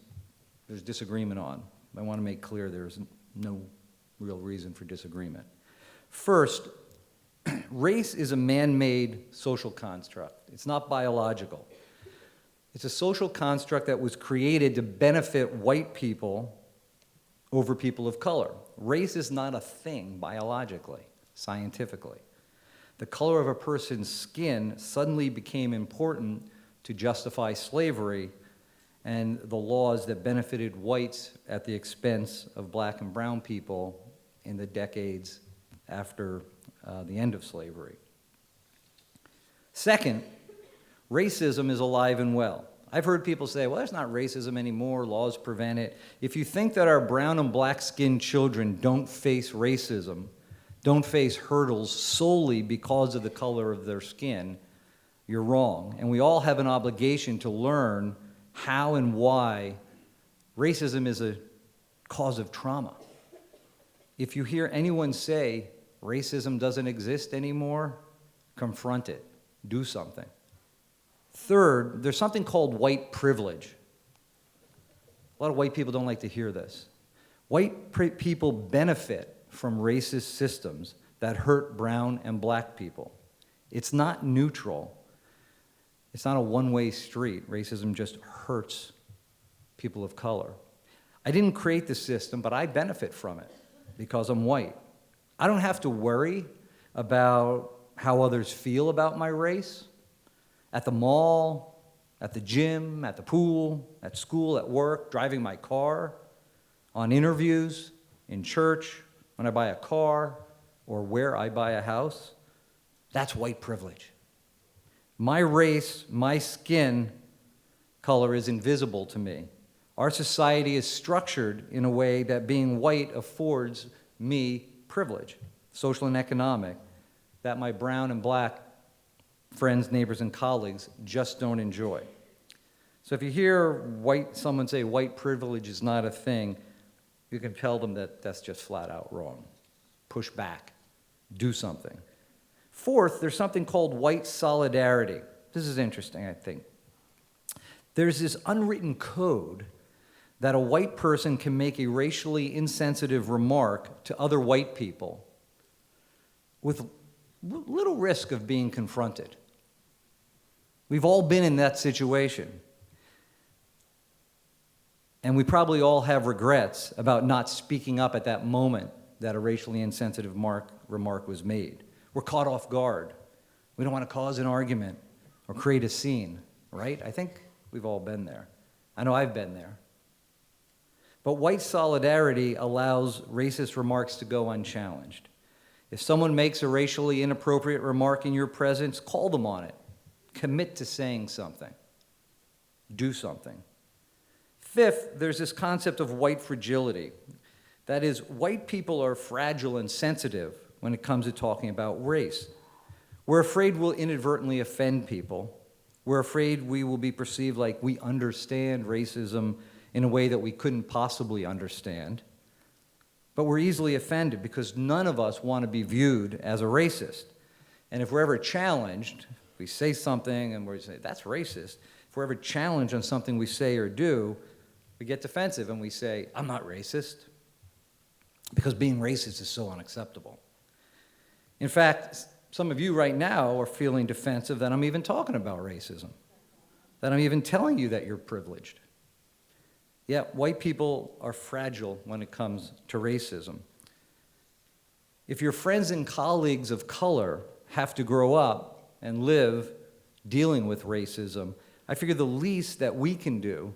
there's disagreement on. I want to make clear there's no real reason for disagreement. First, race is a man-made social construct. It's not biological. It's a social construct that was created to benefit white people over people of color. Race is not a thing biologically, scientifically. The color of a person's skin suddenly became important to justify slavery and the laws that benefited whites at the expense of black and brown people in the decades after the end of slavery. Second, racism is alive and well. I've heard people say, well, there's not racism anymore, laws prevent it. If you think that our brown and black-skinned children don't face racism, don't face hurdles solely because of the color of their skin, you're wrong. And we all have an obligation to learn how and why racism is a cause of trauma. If you hear anyone say racism doesn't exist anymore, confront it, do something. Third, there's something called white privilege. A lot of white people don't like to hear this. White people benefit from racist systems that hurt brown and black people. It's not neutral. It's not a one-way street. Racism just hurts people of color. I didn't create the system, but I benefit from it because I'm white. I don't have to worry about how others feel about my race. At the mall, at the gym, at the pool, at school, at work, driving my car, on interviews, in church, when I buy a car, or where I buy a house. That's white privilege. My race, my skin color is invisible to me. Our society is structured in a way that being white affords me privilege, social and economic, that my brown and black friends, neighbors, and colleagues just don't enjoy. So if you hear someone say white privilege is not a thing, you can tell them that that's just flat out wrong. Push back. Do something. Fourth, there's something called white solidarity. This is interesting, I think. There's this unwritten code that a white person can make a racially insensitive remark to other white people with little risk of being confronted. We've all been in that situation. And we probably all have regrets about not speaking up at that moment that a racially insensitive remark was made. We're caught off guard. We don't want to cause an argument or create a scene, right? I think we've all been there. I know I've been there. But white solidarity allows racist remarks to go unchallenged. If someone makes a racially inappropriate remark in your presence, call them on it. Commit to saying something. Do something. Fifth, there's this concept of white fragility. That is, white people are fragile and sensitive when it comes to talking about race. We're afraid we'll inadvertently offend people. We're afraid we will be perceived like we understand racism in a way that we couldn't possibly understand. But we're easily offended because none of us want to be viewed as a racist. And if we're ever challenged, we say something and we say, that's racist. If we're ever challenged on something we say or do, we get defensive and we say, I'm not racist, because being racist is so unacceptable. In fact, some of you right now are feeling defensive that I'm even talking about racism, that I'm even telling you that you're privileged. Yet, white people are fragile when it comes to racism. If your friends and colleagues of color have to grow up and live dealing with racism, I figure the least that we can do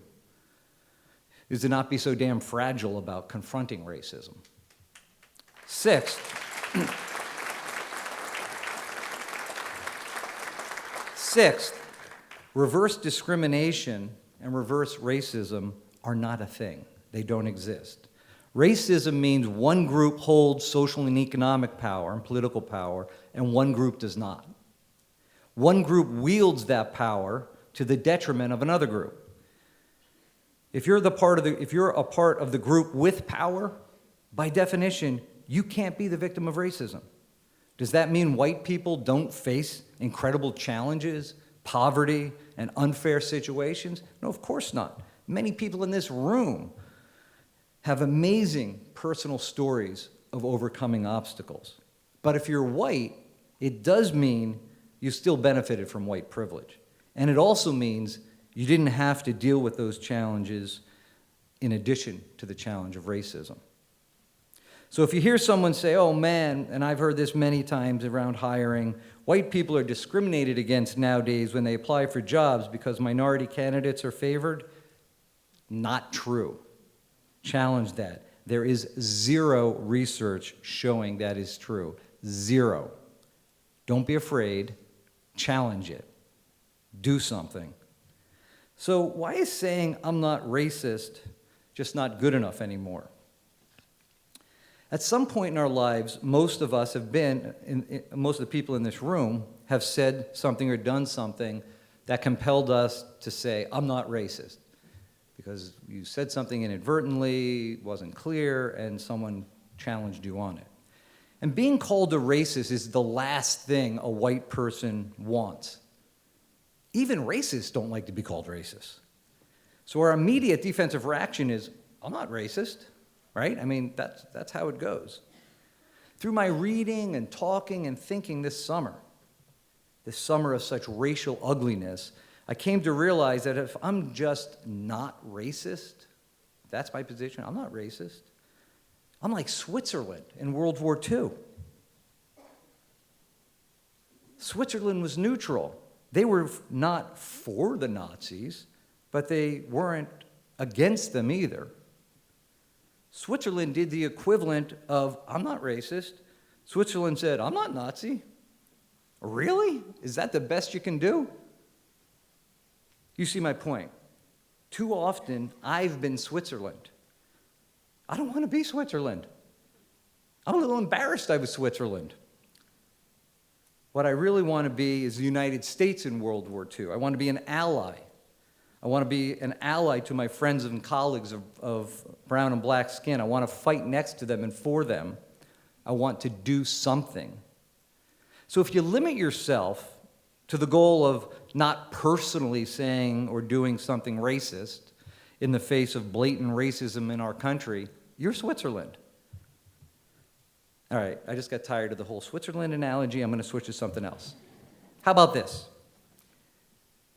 is to not be so damn fragile about confronting racism. Sixth, reverse discrimination and reverse racism are not a thing. They don't exist. Racism means one group holds social and economic power and political power, and one group does not. One group wields that power to the detriment of another group. If you're a part of the group with power, by definition, you can't be the victim of racism. Does that mean white people don't face incredible challenges, poverty, and unfair situations? No, of course not. Many people in this room have amazing personal stories of overcoming obstacles. But if you're white, it does mean you still benefited from white privilege. And it also means you didn't have to deal with those challenges in addition to the challenge of racism. So if you hear someone say, oh man, and I've heard this many times around hiring, white people are discriminated against nowadays when they apply for jobs because minority candidates are favored, not true. Challenge that. There is zero research showing that is true. Zero. Don't be afraid. Challenge it. Do something. So why is saying I'm not racist just not good enough anymore? At some point in our lives, most of us have been, most of the people in this room have said something or done something that compelled us to say, I'm not racist. Because you said something inadvertently, wasn't clear, and someone challenged you on it. And being called a racist is the last thing a white person wants. Even racists don't like to be called racist. So our immediate defensive reaction is, I'm not racist, right? I mean, that's how it goes. Through my reading and talking and thinking this summer of such racial ugliness, I came to realize that if I'm just not racist, that's my position, I'm not racist. I'm like Switzerland in World War II. Switzerland was neutral. They were not for the Nazis, but they weren't against them either. Switzerland did the equivalent of, I'm not racist. Switzerland said, I'm not Nazi. Really? Is that the best you can do? You see my point. Too often, I've been Switzerland. I don't want to be Switzerland. I'm a little embarrassed I was Switzerland. What I really want to be is the United States in World War II. I want to be an ally. I want to be an ally to my friends and colleagues of brown and black skin. I want to fight next to them and for them. I want to do something. So if you limit yourself to the goal of not personally saying or doing something racist in the face of blatant racism in our country, you're Switzerland. All right, I just got tired of the whole Switzerland analogy. I'm going to switch to something else. How about this?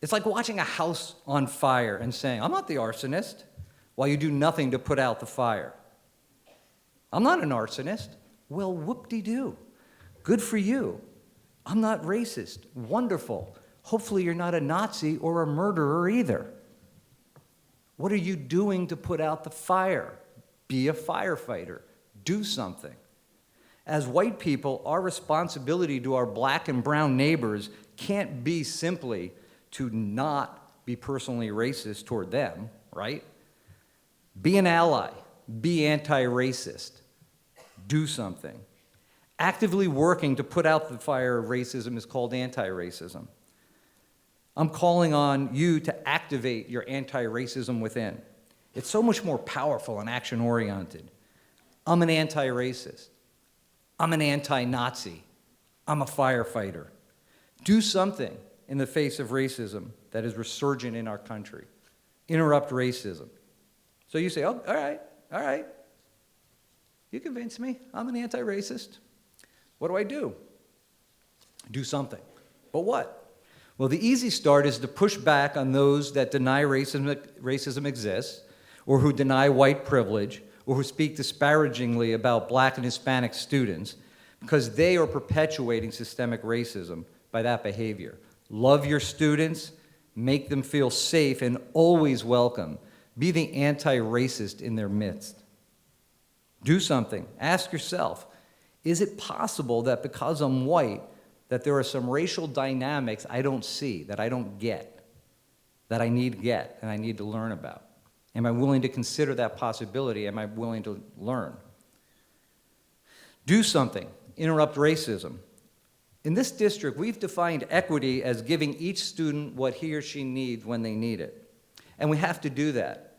It's like watching a house on fire and saying, I'm not the arsonist, while you do nothing to put out the fire. I'm not an arsonist. Well, whoop-de-doo. Good for you. I'm not racist. Wonderful. Hopefully you're not a Nazi or a murderer either. What are you doing to put out the fire? Be a firefighter. Do something. As white people, our responsibility to our black and brown neighbors can't be simply to not be personally racist toward them, right? Be an ally. Be anti-racist. Do something. Actively working to put out the fire of racism is called anti-racism. I'm calling on you to activate your anti-racism within. It's so much more powerful and action-oriented. I'm an anti-racist. I'm an anti-Nazi. I'm a firefighter. Do something in the face of racism that is resurgent in our country. Interrupt racism. So you say, oh, all right. You convinced me. I'm an anti-racist. What do? Do something. But what? Well, the easy start is to push back on those that deny racism exists, or who deny white privilege, or who speak disparagingly about black and Hispanic students, because they are perpetuating systemic racism by that behavior. Love your students, make them feel safe and always welcome. Be the anti-racist in their midst. Do something. Ask yourself, is it possible that because I'm white, that there are some racial dynamics I don't see, that I don't get, that I need to get and I need to learn about? Am I willing to consider that possibility? Am I willing to learn? Do something. Interrupt racism. In this district, we've defined equity as giving each student what he or she needs when they need it. And we have to do that.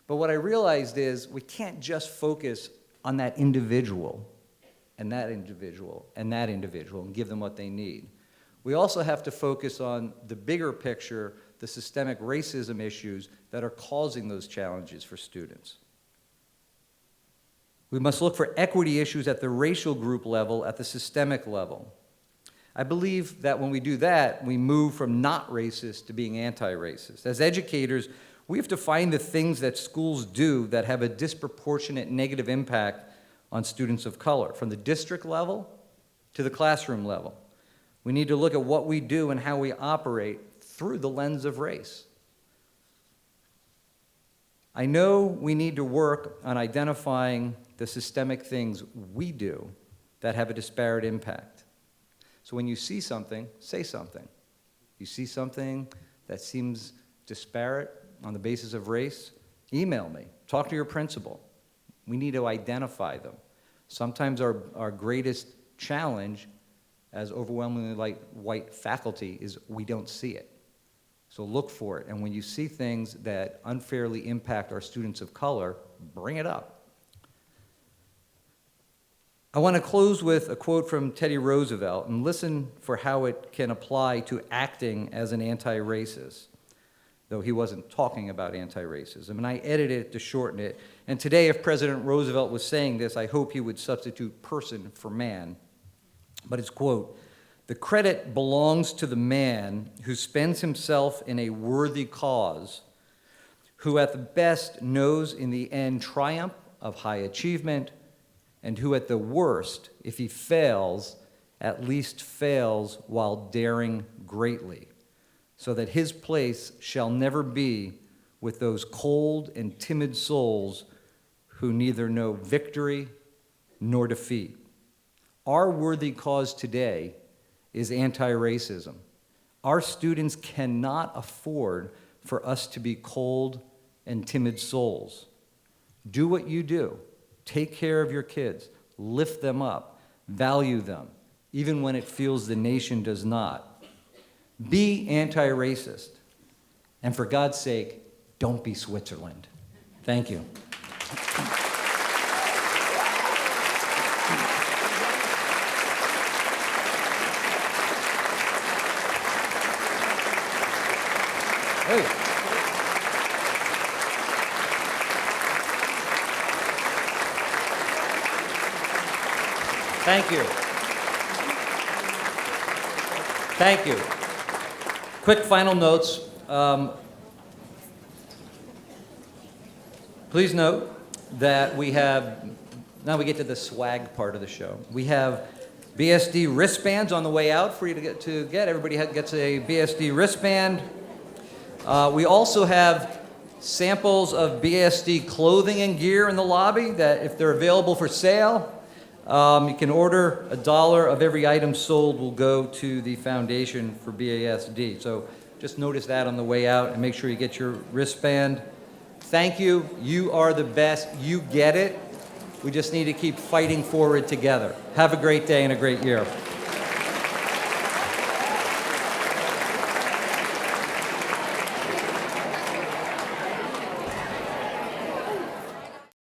But what I realized is we can't just focus on that individual and that individual and that individual and give them what they need. We also have to focus on the bigger picture, the systemic racism issues that are causing those challenges for students. We must look for equity issues at the racial group level, at the systemic level. I believe that when we do that, we move from not racist to being anti-racist. As educators, we have to find the things that schools do that have a disproportionate negative impact on students of color, from the district level to the classroom level. We need to look at what we do and how we operate through the lens of race. I know we need to work on identifying the systemic things we do that have a disparate impact. So when you see something, say something. You see something that seems disparate on the basis of race, email me, talk to your principal. We need to identify them. Sometimes our greatest challenge as overwhelmingly white faculty is we don't see it. So look for it, and when you see things that unfairly impact our students of color, bring it up. I want to close with a quote from Teddy Roosevelt, and listen for how it can apply to acting as an anti-racist, though he wasn't talking about anti-racism, and I edited it to shorten it. And today, if President Roosevelt was saying this, I hope he would substitute person for man. But it's, quote, "The credit belongs to the man who spends himself in a worthy cause, who at the best knows in the end triumph of high achievement, and who at the worst, if he fails, at least fails while daring greatly, so that his place shall never be with those cold and timid souls who neither know victory nor defeat." Our worthy cause today is anti-racism. Our students cannot afford for us to be cold and timid souls. Do what you do. Take care of your kids. Lift them up. Value them, even when it feels the nation does not. Be anti-racist. And for God's sake, don't be Switzerland. Thank you. Hey. Thank you. Thank you. Quick final notes. Please note that we have, now we get to the swag part of the show. We have BSD wristbands on the way out for you to get. Everybody gets a BSD wristband. We also have samples of BASD clothing and gear in the lobby that if they're available for sale, you can order. $1 of every item sold will go to the Foundation for BASD. So just notice that on the way out and make sure you get your wristband. Thank you. You are the best. You get it. We just need to keep fighting forward together. Have a great day and a great year.